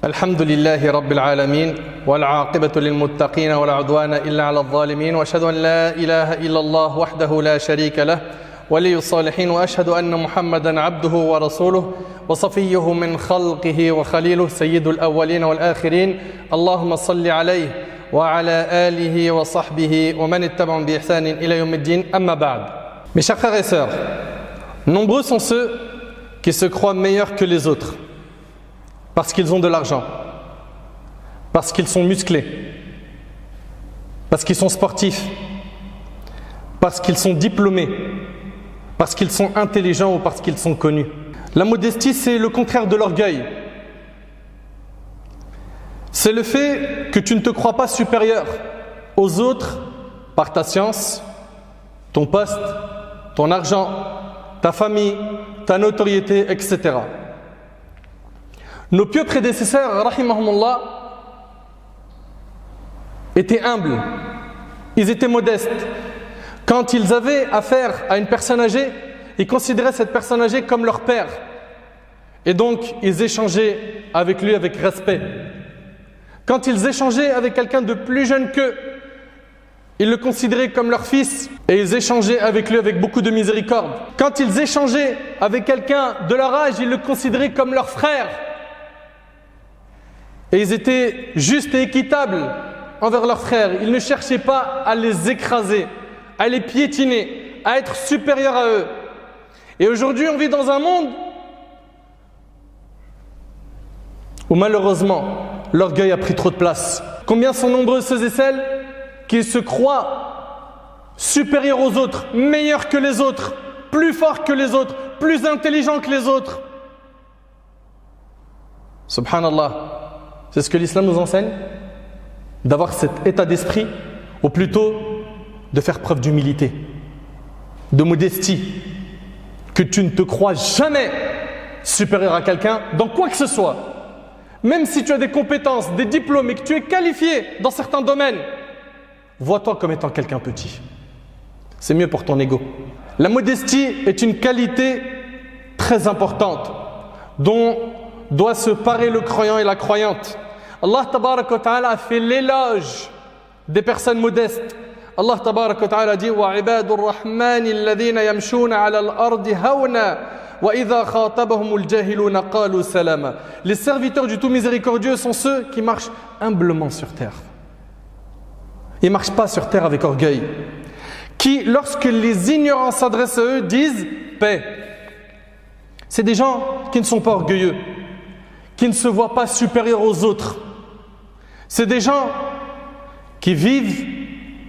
الحمد لله رب العالمين والعاقبة للمتقين ولا عدوان إلا على الظالمين وأشهد أن لا إله إلا الله وحده لا شريك له ولي الصالحين وأشهد أن محمدا عبده ورسوله وصفيه من خلقه وخليله سيد الأولين والآخرين اللهم صل عليه وعلى آله وصحبه ومن اتبعهم بإحسان إلى يوم الدين أما بعد. Mes chers frères et sœurs, nombreux sont ceux qui se croient meilleurs que les autres parce qu'ils ont de l'argent, parce qu'ils sont musclés, parce qu'ils sont sportifs, parce qu'ils sont diplômés, parce qu'ils sont intelligents ou parce qu'ils sont connus. La modestie, c'est le contraire de l'orgueil. C'est le fait que tu ne te crois pas supérieur aux autres par ta science, ton poste, ton argent, ta famille, ta notoriété, etc. Nos pieux prédécesseurs, rahimahumullah, étaient humbles, ils étaient modestes. Quand ils avaient affaire à une personne âgée, ils considéraient cette personne âgée comme leur père. Et donc, ils échangeaient avec lui avec respect. Quand ils échangeaient avec quelqu'un de plus jeune qu'eux, ils le considéraient comme leur fils et ils échangeaient avec lui avec beaucoup de miséricorde. Quand ils échangeaient avec quelqu'un de leur âge, ils le considéraient comme leur frère. Et ils étaient justes et équitables envers leurs frères. Ils ne cherchaient pas à les écraser, à les piétiner, à être supérieurs à eux. Et aujourd'hui, on vit dans un monde où malheureusement, l'orgueil a pris trop de place. Combien sont nombreux ceux et celles qui se croient supérieurs aux autres, meilleurs que les autres, plus forts que les autres, plus intelligents que les autres. Subhanallah. C'est ce que l'islam nous enseigne, d'avoir cet état d'esprit, ou plutôt de faire preuve d'humilité, de modestie, que tu ne te crois jamais supérieur à quelqu'un dans quoi que ce soit. Même si tu as des compétences, des diplômes et que tu es qualifié dans certains domaines, vois-toi comme étant quelqu'un petit. C'est mieux pour ton ego. La modestie est une qualité très importante dont doit se parer le croyant et la croyante. Allah tabaraka wa ta'ala a fait l'éloge des personnes modestes. Allah tabaraka wa ta'ala dit wa ibadur rahmani alladhina yamshuna 'ala al-ardi hawna wa idha khatabahumul jahiluna qalu salama. Les serviteurs du tout miséricordieux sont ceux qui marchent humblement sur terre. Ils ne marchent pas sur terre avec orgueil. Qui, lorsque les ignorants s'adressent à eux, disent paix. C'est des gens qui ne sont pas orgueilleux, qui ne se voient pas supérieurs aux autres. C'est des gens qui vivent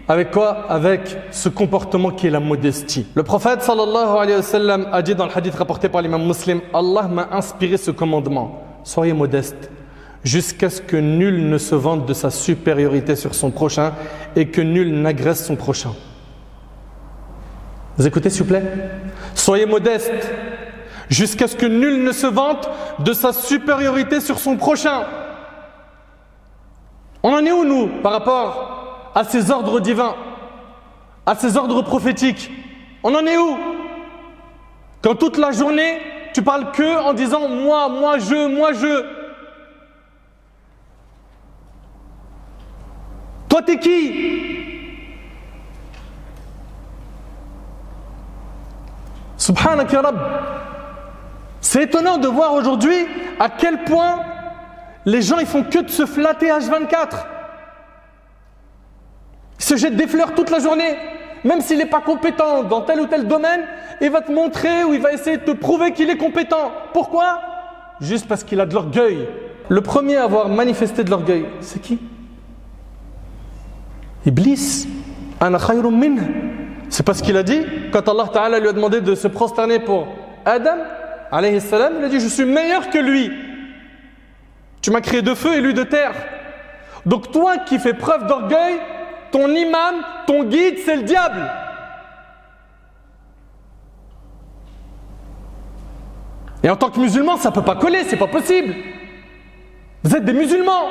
avec quoi? Avec ce comportement qui est la modestie. Le prophète sallallahu alayhi wa sallam a dit dans le hadith rapporté par l'imam Muslim, Allah m'a inspiré ce commandement, soyez modeste, jusqu'à ce que nul ne se vante de sa supériorité sur son prochain et que nul n'agresse son prochain. Vous écoutez s'il vous plaît? Soyez modeste, jusqu'à ce que nul ne se vante de sa supériorité sur son prochain. On en est où nous par rapport à ces ordres divins, à ces ordres prophétiques? On en est où? Quand toute la journée tu parles que en disant moi je. Toi t'es qui? Subhanak ya Rabb. C'est étonnant de voir aujourd'hui à quel point les gens ils font que de se flatter H24. Ils se jettent des fleurs toute la journée, même s'il n'est pas compétent dans tel ou tel domaine, il va te montrer ou il va essayer de te prouver qu'il est compétent. Pourquoi? Juste parce qu'il a de l'orgueil. Le premier à avoir manifesté de l'orgueil, c'est qui? Iblis. Ana khayrun minh. C'est parce qu'il a dit, quand Allah Ta'ala lui a demandé de se prosterner pour Adam, alayhi salam, il a dit, je suis meilleur que lui. Tu m'as créé de feu et lui de terre. Donc toi qui fais preuve d'orgueil, ton imam, ton guide, c'est le diable. Et en tant que musulman, ça ne peut pas coller, c'est pas possible. Vous êtes des musulmans.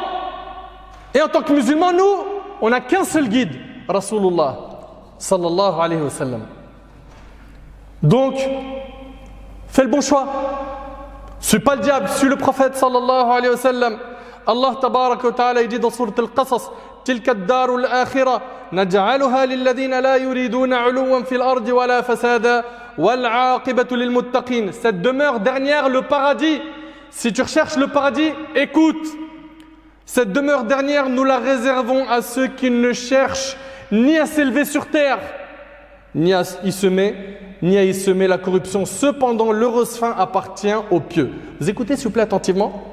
Et en tant que musulmans, nous, on n'a qu'un seul guide, Rasulullah sallallahu alayhi wa sallam. Donc, fais le bon choix. Suis pas le diable, suis le prophète sallallahu alayhi wa sallam. Allah tabaraka wa ta'ala dit dans sourate Al-Qasas, Tilka ad-daru al-akhirah naj'aluha lilladhina la yuriduna 'uluwan fil ardi wala fasada wal 'aqibatu lil muttaqin. Cette demeure dernière, le paradis. Si tu recherches le paradis, écoute. Cette demeure dernière, nous la réservons à ceux qui ne cherchent ni à s'élever sur terre, ni à y semer la corruption. Cependant, l'heureuse fin appartient aux pieux. Vous écoutez s'il vous plaît attentivement.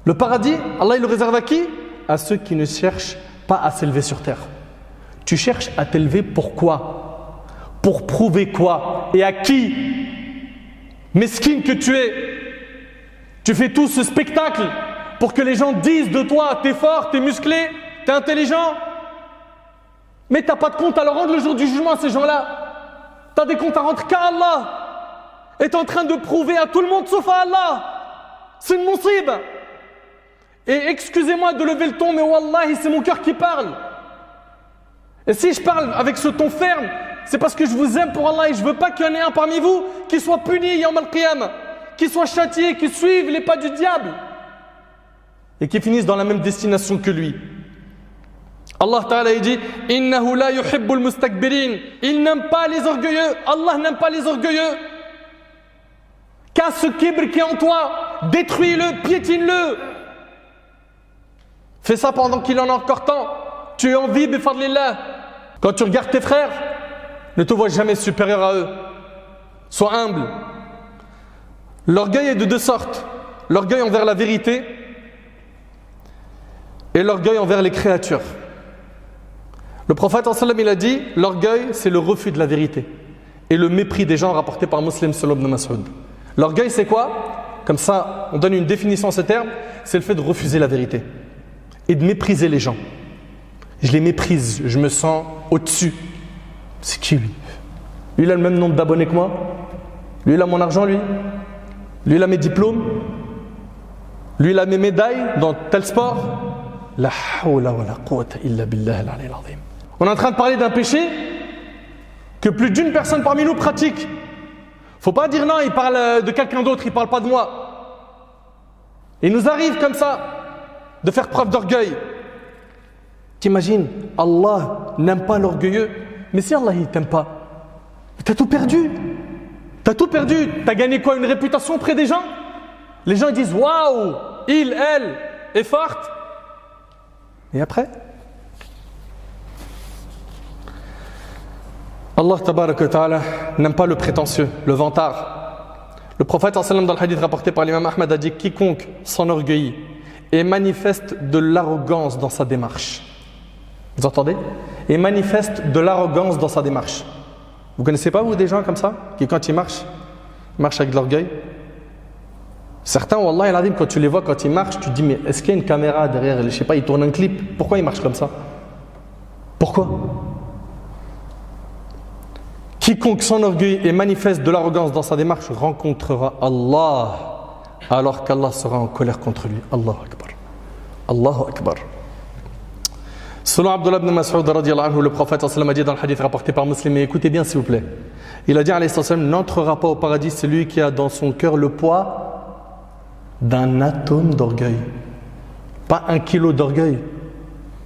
Le paradis, Allah il le réserve à qui? À ceux qui ne cherchent pas à s'élever sur terre. Tu cherches à t'élever pourquoi? Pour prouver quoi? Et à qui? Mesquine que tu es. Tu fais tout ce spectacle pour que les gens disent de toi, t'es fort, t'es musclé, t'es intelligent. Mais t'as pas de compte à leur rendre le jour du jugement à ces gens-là. T'as des comptes à rendre qu'à Allah. Et t'es en train de prouver à tout le monde sauf à Allah. C'est une monsib. Et excusez-moi de lever le ton, mais wallahi, c'est mon cœur qui parle. Et si je parle avec ce ton ferme, c'est parce que je vous aime pour Allah et je veux pas qu'il y en ait un parmi vous qui soit puni yawm al-qiyamah, qui soit châtié, qui suive les pas du diable et qui finisse dans la même destination que lui. Allah Ta'ala il dit Innahu la yuhibbul mustakbirin. Il n'aime pas les orgueilleux. Allah n'aime pas les orgueilleux. Casse ce kibr qui est en toi. Détruis-le, piétine-le. Fais ça pendant qu'il en a encore temps. Tu es en vie, bifadlillah. Quand tu regardes tes frères, ne te vois jamais supérieur à eux. Sois humble. L'orgueil est de deux sortes. L'orgueil envers la vérité et l'orgueil envers les créatures. Le prophète il a dit, l'orgueil c'est le refus de la vérité et le mépris des gens rapporté par Muslim sallallahu ibn Mas'ud. L'orgueil c'est quoi? Comme ça on donne une définition à ce terme, c'est le fait de refuser la vérité et de mépriser les gens. Je les méprise, je me sens au-dessus. C'est qui lui? Lui il a le même nombre d'abonnés que moi, lui il a mon argent, lui il a mes diplômes, lui il a mes médailles dans tel sport. La hawla wa la quwwata illa billah al-ali al-azim. On est en train de parler d'un péché que plus d'une personne parmi nous pratique. Faut pas dire non, il parle de quelqu'un d'autre, il parle pas de moi. Il nous arrive comme ça de faire preuve d'orgueil. T'imagines, Allah n'aime pas l'orgueilleux, mais si Allah il t'aime pas, t'as tout perdu. T'as tout perdu. T'as gagné quoi? Une réputation auprès des gens? Les gens ils disent waouh, elle est forte. Et après? Allah tabaraka wa ta'ala n'aime pas le prétentieux, le vantard. Le prophète dans le hadith rapporté par l'imam Ahmad a dit quiconque s'enorgueillit et manifeste de l'arrogance dans sa démarche. Vous entendez? Et manifeste de l'arrogance dans sa démarche. Vous connaissez pas vous des gens comme ça qui quand ils marchent avec de l'orgueil? Certains, wallah al-azim, quand tu les vois, quand ils marchent, tu te dis mais est-ce qu'il y a une caméra derrière? Je sais pas, ils tournent un clip. Pourquoi ils marchent comme ça? Pourquoi? Quiconque s'enorgueille et manifeste de l'arrogance dans sa démarche rencontrera Allah alors qu'Allah sera en colère contre lui. Allahu Akbar. Allahu Akbar. Selon Abdullah ibn Mas'ud radiyallahu anhu, le prophète a dit dans le hadith rapporté par Muslim, mais écoutez bien s'il vous plaît. Il a dit alayhi salam, n'entrera pas au paradis celui qui a dans son cœur le poids d'un atome d'orgueil. Pas 1 kilo d'orgueil,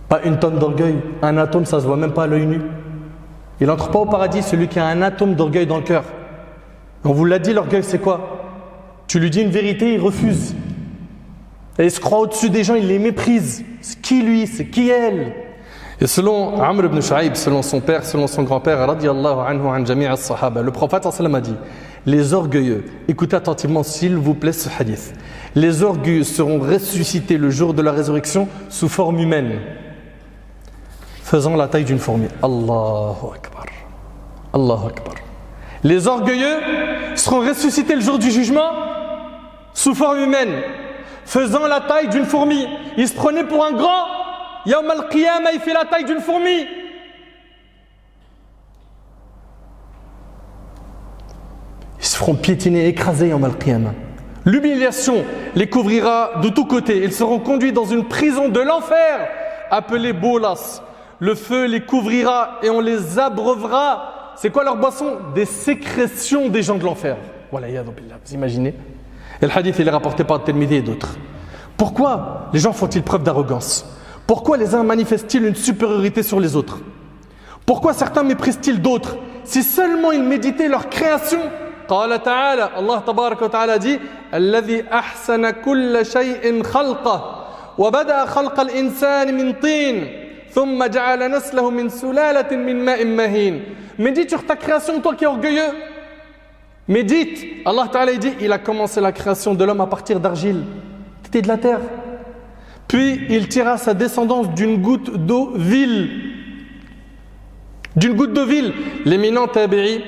pas 1 tonne d'orgueil. Un atome, ça se voit même pas à l'œil nu. Il n'entre pas au paradis celui qui a un atome d'orgueil dans le cœur. On vous l'a dit, l'orgueil c'est quoi? Tu lui dis une vérité, il refuse. Et il se croit au-dessus des gens, il les méprise. C'est qui lui? C'est qui elle? Et selon Amr ibn Shu'aib, selon son père, selon son grand-père, radiyallahu anhu an jami' as-sahaba, le prophète a dit, les orgueilleux, écoutez attentivement s'il vous plaît ce hadith, les orgueilleux seront ressuscités le jour de la résurrection sous forme humaine, faisant la taille d'une fourmi. Allahu Akbar. Allahu Akbar. Les orgueilleux seront ressuscités le jour du jugement sous forme humaine, faisant la taille d'une fourmi. Ils se prenaient pour un grand. Yawm al-Qiyamah, il fait la taille d'une fourmi. Ils se feront piétiner, écraser Yawm al-Qiyamah. L'humiliation les couvrira de tous côtés. Ils seront conduits dans une prison de l'enfer appelée Bolas. Le feu les couvrira et on les abreuvera. C'est quoi leur boisson? Des sécrétions des gens de l'enfer. Voilà, vous imaginez? Et le hadith il est rapporté par Tirmidhi et d'autres. Pourquoi les gens font-ils preuve d'arrogance? Pourquoi les uns manifestent-ils une supériorité sur les autres? Pourquoi certains méprisent-ils d'autres? Si seulement ils méditaient leur création. قال تعالى, Allah tabaraka wa ta'ala dit الذي أحسن كل شيء خلقه وبدأ خلق الإنسان من طين ثم جعل نسله من سلالة من ماء مهين. Médite sur ta création, toi qui es orgueilleux. Médite. Allah Ta'ala dit, il a commencé la création de l'homme à partir d'argile. C'était de la terre. Puis il tira sa descendance d'une goutte d'eau vile. D'une goutte d'eau vile. L'éminent tabi'i,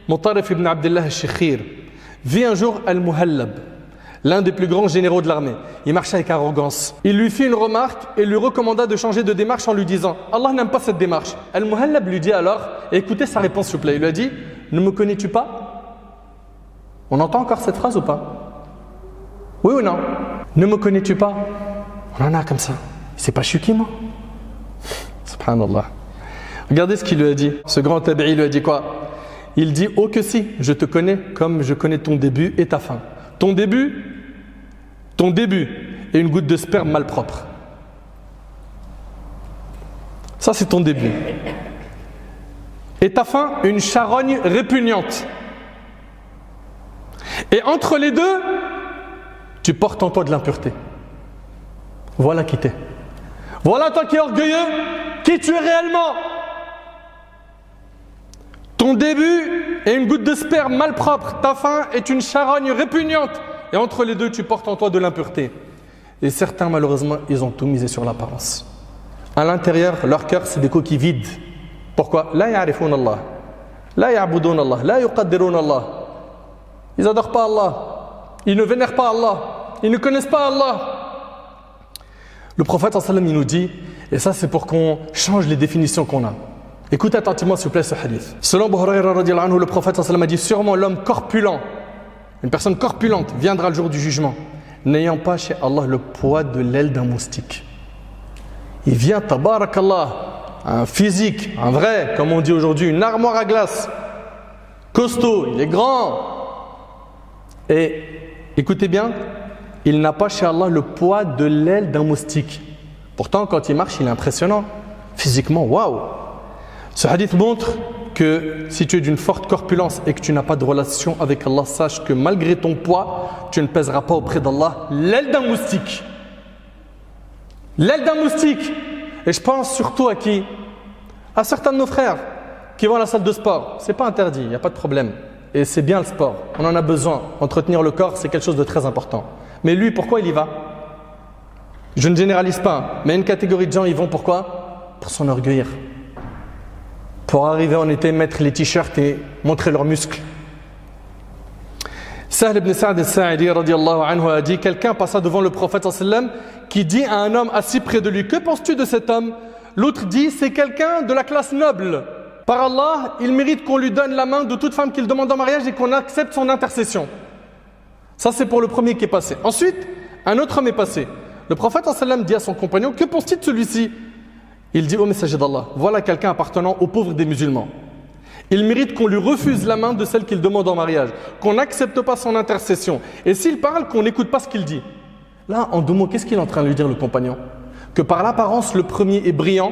Mutarif ibn Abdullah al-Shikhir, vit un jour Al-Muhallab, l'un des plus grands généraux de l'armée. Il marchait avec arrogance. Il lui fit une remarque et lui recommanda de changer de démarche en lui disant « Allah n'aime pas cette démarche ». Al-Muhallab lui dit alors, et écoutez sa réponse s'il vous plaît, il lui a dit « Ne me connais-tu pas ?» On entend encore cette phrase ou pas? Oui ou non? Ne me connais-tu pas? On en a comme ça. C'est pas chuki, moi. Subhanallah. Regardez ce qu'il lui a dit. Ce grand tabi'i lui a dit quoi? Il dit « Oh que si, je te connais comme je connais ton début et ta fin. Ton début est une goutte de sperme malpropre. Ça c'est ton début. Et ta fin, une charogne répugnante. Et entre les deux, tu portes en toi de l'impureté. Voilà qui t'es. Voilà toi qui es orgueilleux, qui tu es réellement. Ton début est une goutte de sperme malpropre, ta fin est une charogne répugnante. Et entre les deux, tu portes en toi de l'impureté. Et certains, malheureusement, ils ont tout misé sur l'apparence. À l'intérieur, leur cœur, c'est des coquilles vides. Pourquoi? La ya'rifun Allah, la ya'budun Allah, la yuqaddirun Allah. Ils n'adorent pas Allah, ils ne vénèrent pas Allah, ils ne connaissent pas Allah. Le prophète sallallahu alayhi wa sallam, il nous dit, et ça c'est pour qu'on change les définitions qu'on a. Écoutez attentivement s'il vous plaît ce hadith. Selon Abu Hurayra radiyallahu anhu, le prophète sallallahu alayhi wa sallam a dit, sûrement l'homme corpulent, une personne corpulente viendra le jour du jugement, n'ayant pas chez Allah le poids de l'aile d'un moustique. Il vient, tabarakallah, un physique, un vrai, comme on dit aujourd'hui, une armoire à glace, costaud, il est grand. Et écoutez bien, il n'a pas chez Allah le poids de l'aile d'un moustique. Pourtant, quand il marche, il est impressionnant. Physiquement, waouh! Ce hadith montre que si tu es d'une forte corpulence et que tu n'as pas de relation avec Allah, sache que malgré ton poids, tu ne pèseras pas auprès d'Allah l'aile d'un moustique. L'aile d'un moustique. Et je pense surtout à qui? À certains de nos frères qui vont à la salle de sport. C'est pas interdit, il n'y a pas de problème. Et c'est bien le sport, on en a besoin. Entretenir le corps, c'est quelque chose de très important. Mais lui, pourquoi il y va? Je ne généralise pas, mais une catégorie de gens, ils vont pourquoi? Pour s'enorgueillir. Pour arriver en été, mettre les t-shirts et montrer leurs muscles. Sahl ibn Sa'd al-Sa'idi radiyallahu anhu a dit, quelqu'un passa devant le prophète sallam qui dit à un homme assis près de lui, que penses-tu de cet homme? L'autre dit, c'est quelqu'un de la classe noble. Par Allah, il mérite qu'on lui donne la main de toute femme qu'il demande en mariage et qu'on accepte son intercession. Ça c'est pour le premier qui est passé. Ensuite, un autre homme est passé. Le prophète sallam dit à son compagnon, que penses-tu de celui-ci? Il dit, ô messager d'Allah, voilà quelqu'un appartenant aux pauvres des musulmans. Il mérite qu'on lui refuse la main de celle qu'il demande en mariage, qu'on n'accepte pas son intercession. Et s'il parle, qu'on n'écoute pas ce qu'il dit. Là, en deux mots, qu'est-ce qu'il est en train de lui dire le compagnon? Que par l'apparence, le premier est brillant,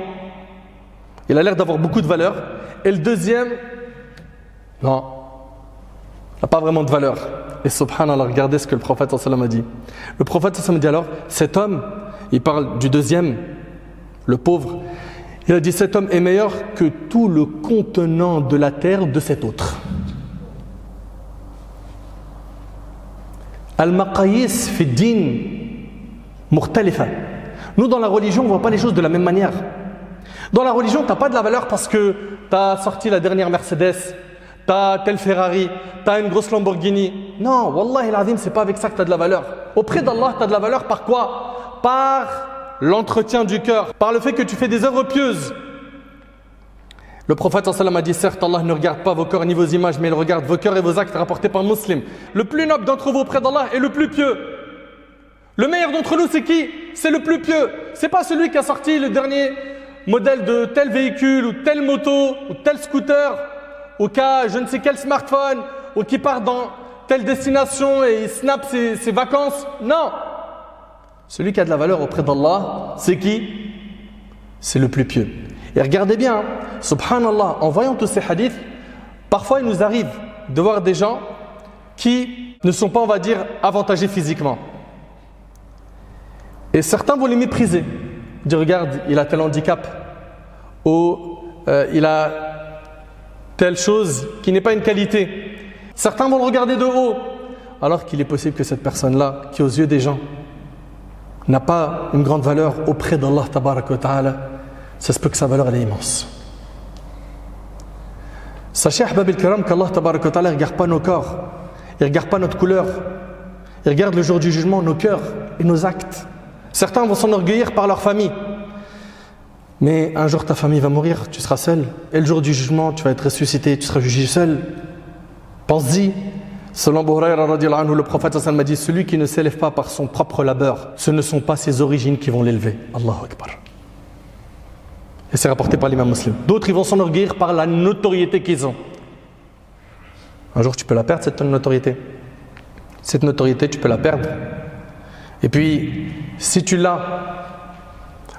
il a l'air d'avoir beaucoup de valeur, et le deuxième, non, n'a pas vraiment de valeur. Et subhanallah, regardez ce que le prophète sallam a dit. Le prophète sallam a dit alors, cet homme, il parle du deuxième, le pauvre, il a dit cet homme est meilleur que tout le contenant de la terre de cet autre. Al-Maqayis fi din mukhtalifa. Nous dans la religion on ne voit pas les choses de la même manière. Dans la religion tu n'as pas de la valeur parce que tu as sorti la dernière Mercedes, tu as tel Ferrari, tu as une grosse Lamborghini. Non, wallahi l'azim, c'est pas avec ça que tu as de la valeur. Auprès d'Allah tu as de la valeur par quoi? Par l'entretien du cœur, par le fait que tu fais des œuvres pieuses. Le prophète sallam a dit, certes Allah ne regarde pas vos corps ni vos images, mais il regarde vos cœurs et vos actes rapportés par un musulman. Le plus noble d'entre vous auprès d'Allah est le plus pieux. Le meilleur d'entre nous c'est qui? C'est le plus pieux. C'est pas celui qui a sorti le dernier modèle de tel véhicule ou telle moto ou tel scooter ou qui a je ne sais quel smartphone ou qui part dans telle destination et il snap ses vacances. Non. Celui qui a de la valeur auprès d'Allah, c'est qui? C'est le plus pieux. Et regardez bien, subhanallah, en voyant tous ces hadiths, parfois il nous arrive de voir des gens qui ne sont pas, on va dire, avantagés physiquement. Et certains vont les mépriser. Dire, regarde, il a tel handicap, ou il a telle chose qui n'est pas une qualité. Certains vont le regarder de haut, alors qu'il est possible que cette personne-là, qui aux yeux des gens n'a pas une grande valeur auprès d'Allah tabaraka wa ta'ala, ça se peut que sa valeur elle est immense. Sachez, ahbab al-kiram, qu'Allah tabaraka wa ta'ala ne regarde pas nos corps, il ne regarde pas notre couleur, il regarde le jour du jugement nos cœurs et nos actes. Certains vont s'enorgueillir par leur famille, mais un jour ta famille va mourir, tu seras seul, et le jour du jugement tu vas être ressuscité, tu seras jugé seul. Pense-y. Selon Abu Hurayra radiyallahu anhu, le prophète sallallahu alayhi wa sallam a dit, celui qui ne s'élève pas par son propre labeur, ce ne sont pas ses origines qui vont l'élever. Allahu Akbar. Et c'est rapporté par l'imam Muslim. D'autres, ils vont s'enorgueillir par la notoriété qu'ils ont. Un jour, tu peux la perdre, cette notoriété. Cette notoriété, tu peux la perdre. Et puis, si tu l'as,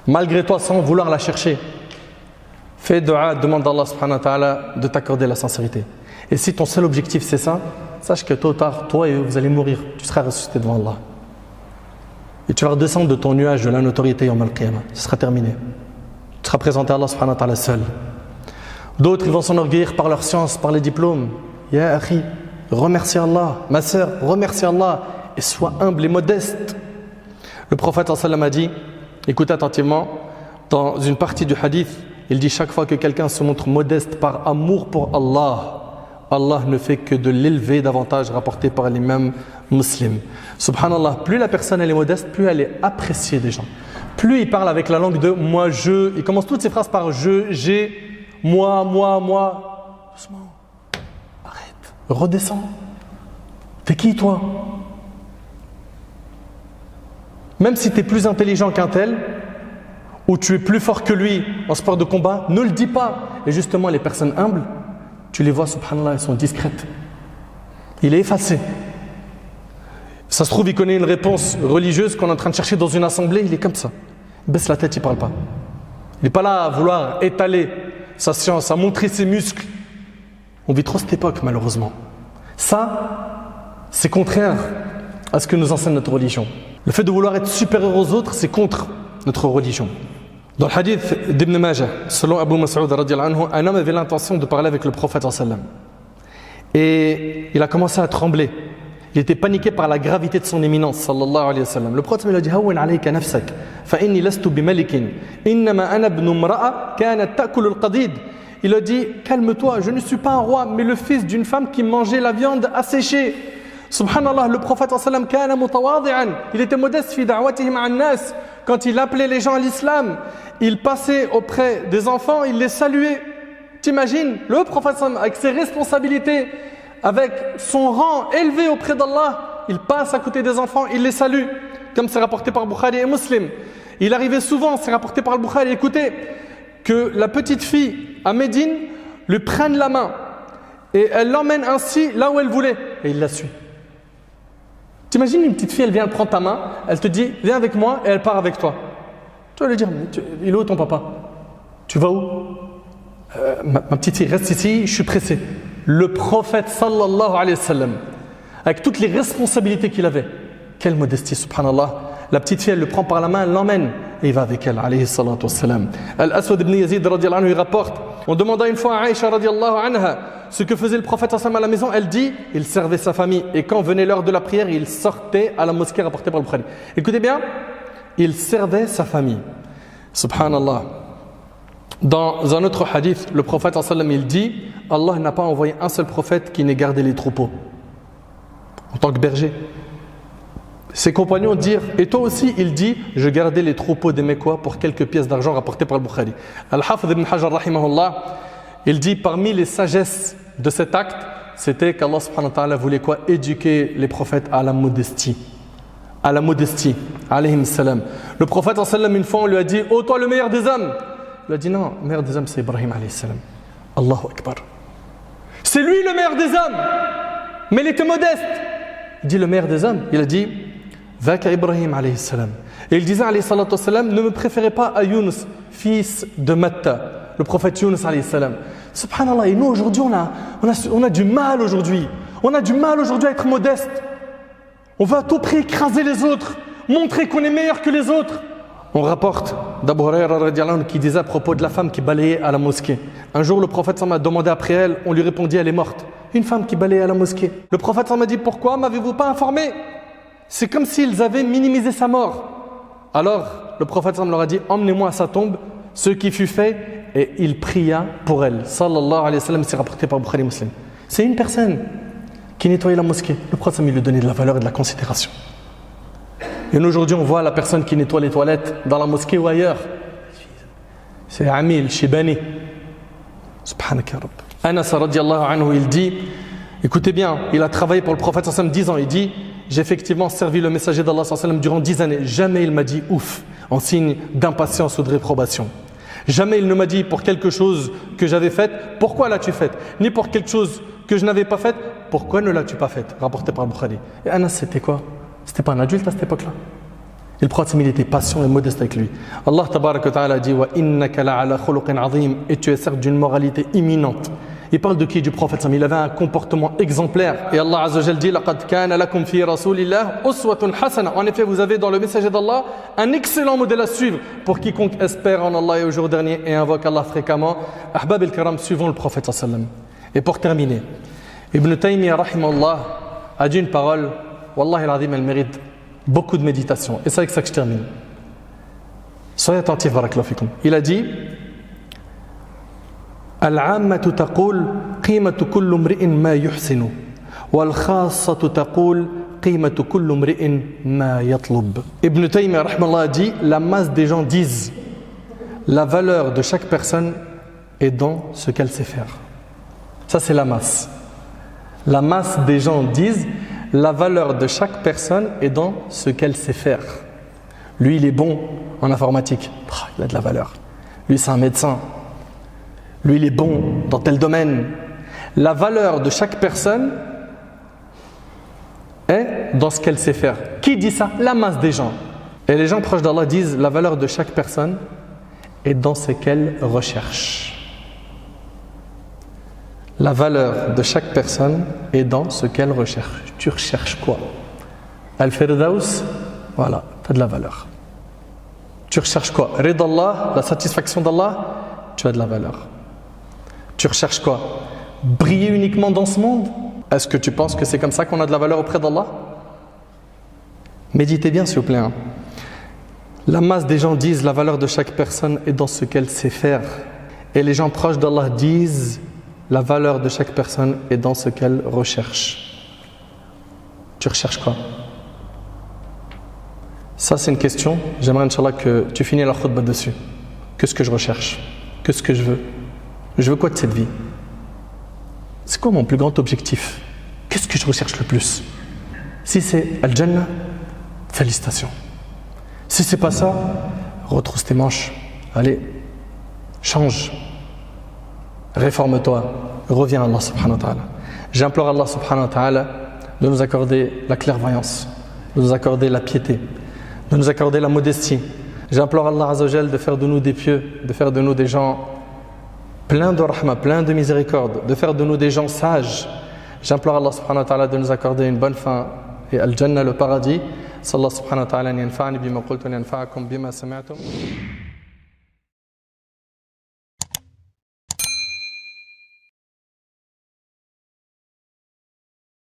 malgré toi, sans vouloir la chercher, fais dua, demande à Allah subhanahu wa ta'ala de t'accorder la sincérité. Et si ton seul objectif c'est ça, sache que tôt ou tard, toi et eux, vous allez mourir. Tu seras ressuscité devant Allah. Et tu vas redescendre de ton nuage de la notoriété yawm al-qiyamah. Ce sera terminé. Tu seras présenté à Allah subhanahu wa ta'ala seul. D'autres, ils vont s'enorgueillir par leur science, par les diplômes. Ya akhi, remercie Allah. Ma sœur, remercie Allah. Et sois humble et modeste. Le prophète sallallahu alayhi wa sallam a dit, écoutez attentivement, dans une partie du hadith, il dit chaque fois que quelqu'un se montre modeste par amour pour Allah, Allah ne fait que de l'élever davantage, rapporté par l'imam Muslim. Subhanallah, plus la personne elle est modeste, plus elle est appréciée des gens. Plus il parle avec la langue de moi, je, il commence toutes ses phrases par je, j'ai, moi. Doucement, arrête, redescends. T'es qui toi? Même si tu es plus intelligent qu'un tel, ou tu es plus fort que lui en sport de combat, ne le dis pas. Et justement, les personnes humbles, tu les vois, subhanallah, elles sont discrètes. Il est effacé. Ça se trouve, il connaît une réponse religieuse qu'on est en train de chercher dans une assemblée, il est comme ça. Il baisse la tête, il ne parle pas. Il n'est pas là à vouloir étaler sa science, à montrer ses muscles. On vit trop cette époque, malheureusement. Ça, c'est contraire à ce que nous enseigne notre religion. Le fait de vouloir être supérieur aux autres, c'est contre notre religion. Dans le hadith d'Ibn Majah, selon Abu Mas'ud radiyallahu anhu, un homme avait l'intention de parler avec le prophète sallam. Et il a commencé à trembler. Il était paniqué par la gravité de son éminence sallallahu alayhi wa sallam. Le prophète lui a dit Hawwin alayka nafsak fa inni lastu bimalikin innama ana ibn imra'a kanat ta'kulu al-qadid. Il a dit calme-toi, je ne suis pas un roi mais le fils d'une femme qui mangeait la viande asséchée. Subhanallah, le prophète sallam kana mutawadi'an. Il était modeste fi da'watihi ma'an nas. Quand il appelait les gens à l'islam, il passait auprès des enfants, il les saluait. T'imagines, le prophète avec ses responsabilités, avec son rang élevé auprès d'Allah, il passe à côté des enfants, il les salue, comme c'est rapporté par Bukhari et Muslim. Il arrivait souvent, c'est rapporté par Bukhari, écoutez, que la petite fille à Médine lui prenne la main et elle l'emmène ainsi là où elle voulait et il la suit. T'imagines une petite fille, elle vient prendre ta main, elle te dit viens avec moi et elle part avec toi. Tu vas lui dire il est où ton papa? Tu vas où? Ma petite fille reste ici, je suis pressé. Le prophète sallallahu alayhi wa sallam, avec toutes les responsabilités qu'il avait, quelle modestie, subhanallah. La petite fille, elle le prend par la main, elle l'emmène et il va avec elle, alayhi salatu wa sallam. Al-Aswad ibn Yazid radiyallahu anhu, il rapporte, on demanda une fois à Aïcha radiyallahu anha ce que faisait le prophète sallallahu alayhi wa sallam à la maison. Elle dit, il servait sa famille et quand venait l'heure de la prière, il sortait à la mosquée rapportée par le Bukhari. Écoutez bien, il servait sa famille. Subhanallah. Dans un autre hadith, le prophète sallallahu alayhi wa sallam, il dit, Allah n'a pas envoyé un seul prophète qui n'ait gardé les troupeaux en tant que berger. Ses compagnons dirent, et toi aussi, il dit, je gardais les troupeaux des Mécois pour quelques pièces d'argent rapportées par le Bukhari. Al-Hafidh ibn Hajar rahimahullah, il dit, parmi les sagesses de cet acte, c'était qu'Allah subhanahu wa ta'ala voulait quoi? Éduquer les prophètes à la modestie. À la modestie, alayhim salam. Le prophète sallallahu alayhi wa sallam, une fois, on lui a dit, oh toi le meilleur des hommes. Il a dit, non, le meilleur des hommes c'est Ibrahim alayhi salam. Allahu Akbar. C'est lui le meilleur des hommes, mais il était modeste. Il dit le meilleur des hommes, il a dit Vaka Ibrahim alayhi salam. Et il disait, alayhi salatu wassalam, ne me préférez pas à Yunus, fils de Matta, le prophète Yunus, alayhi salam. Subhanallah, et nous aujourd'hui, on a du mal aujourd'hui. On a du mal aujourd'hui à être modeste. On va à tout prix écraser les autres, montrer qu'on est meilleur que les autres. On rapporte d'Abu Hurayra radiyallahu anhu qui disait à propos de la femme qui balayait à la mosquée. Un jour, le prophète m'a demandé après elle, on lui répondit, elle est morte. Une femme qui balayait à la mosquée. Le prophète m'a dit, pourquoi m'avez-vous pas informé? C'est comme s'ils avaient minimisé sa mort. Alors, le prophète leur a dit, emmenez-moi à sa tombe, ce qui fut fait, et il pria pour elle. Sallallahu alayhi wa sallam, c'est rapporté par Bukhari Muslim. C'est une personne qui nettoyait la mosquée. Le prophète lui donnait de la valeur et de la considération. Et nous, aujourd'hui, on voit la personne qui nettoie les toilettes dans la mosquée ou ailleurs. C'est Amil Shibani. Subhanak ya Rabb. Anas radiyallahu anhu, il dit, écoutez bien, il a travaillé pour le prophète 10 ans. Il dit, j'ai effectivement servi le messager d'Allah durant 10 années. Jamais il m'a dit ouf, en signe d'impatience ou de réprobation. Jamais il ne m'a dit pour quelque chose que j'avais fait, pourquoi l'as-tu fait? Ni pour quelque chose que je n'avais pas fait, pourquoi ne l'as-tu pas fait? Rapporté par Bukhari. Et Anas, c'était quoi? C'était pas un adulte à cette époque-là. Et le prophète, il était patient et modeste avec lui. Allah tabarak wa ta'ala dit wa innaka la'ala khuluqin azim, et tu es certes d'une moralité imminente. Il parle de qui? Du prophète. Il avait un comportement exemplaire. Et Allah Azza wa Jalla dit laqad kana lakum fi rasulillah uswatun hasana. En effet, vous avez dans le messager d'Allah un excellent modèle à suivre pour quiconque espère en Allah et au jour dernier et invoque Allah fréquemment. Ahbab al-kiram, suivons le prophète sallam. Et pour terminer, Ibn Taymiyyah rahimahullah a dit une parole, wallahi al-azim, elle mérite beaucoup de méditation. Et c'est avec ça que je termine. Soyez attentifs, barakallahu fikum. Il a dit العامة تقول قيمة كل امرئ ما يحسن والخاصة تقول قيمة كل امرئ ما يطلب. Ibn Taymiyyah rahimahullah dit, la masse des gens disent la valeur de chaque personne est dans ce qu'elle sait faire. Ça c'est la masse. La masse des gens disent la valeur de chaque personne est dans ce qu'elle sait faire. Lui il est bon en informatique, il a de la valeur. Lui c'est un médecin. Lui, il est bon dans tel domaine. La valeur de chaque personne est dans ce qu'elle sait faire. Qui dit ça? La masse des gens. Et les gens proches d'Allah disent la valeur de chaque personne est dans ce qu'elle recherche. La valeur de chaque personne est dans ce qu'elle recherche. Tu recherches quoi? Al-Firdaus, voilà, tu as de la valeur. Tu recherches quoi? Rid Allah, la satisfaction d'Allah, tu as de la valeur. Tu recherches quoi? Briller uniquement dans ce monde? Est-ce que tu penses que c'est comme ça qu'on a de la valeur auprès d'Allah? Méditez bien s'il vous plaît. La masse des gens disent la valeur de chaque personne est dans ce qu'elle sait faire. Et les gens proches d'Allah disent la valeur de chaque personne est dans ce qu'elle recherche. Tu recherches quoi? Ça c'est une question. J'aimerais Inch'Allah que tu finis la khutbah dessus. Qu'est-ce que je recherche? Qu'est-ce que je veux? Je veux quoi de cette vie? C'est quoi mon plus grand objectif? Qu'est-ce que je recherche le plus? Si c'est Al-Jannah, félicitations. Si c'est pas ça, retrousse tes manches. Allez, change. Réforme-toi. Reviens à Allah subhanahu wa ta'ala. J'implore Allah subhanahu wa ta'ala de nous accorder la clairvoyance, de nous accorder la piété, de nous accorder la modestie. J'implore Allah Azza wa Jal de faire de nous des pieux, de faire de nous des gens plein de rahma, plein de miséricorde, de faire de nous des gens sages. J'implore Allah subhanahu wa ta'ala de nous accorder une bonne fin et al-Jannah, le paradis. Sallallahu subhanahu wa ta'ala an yanfa'ani bima qultu wa yanfa'akum bima sami'tum.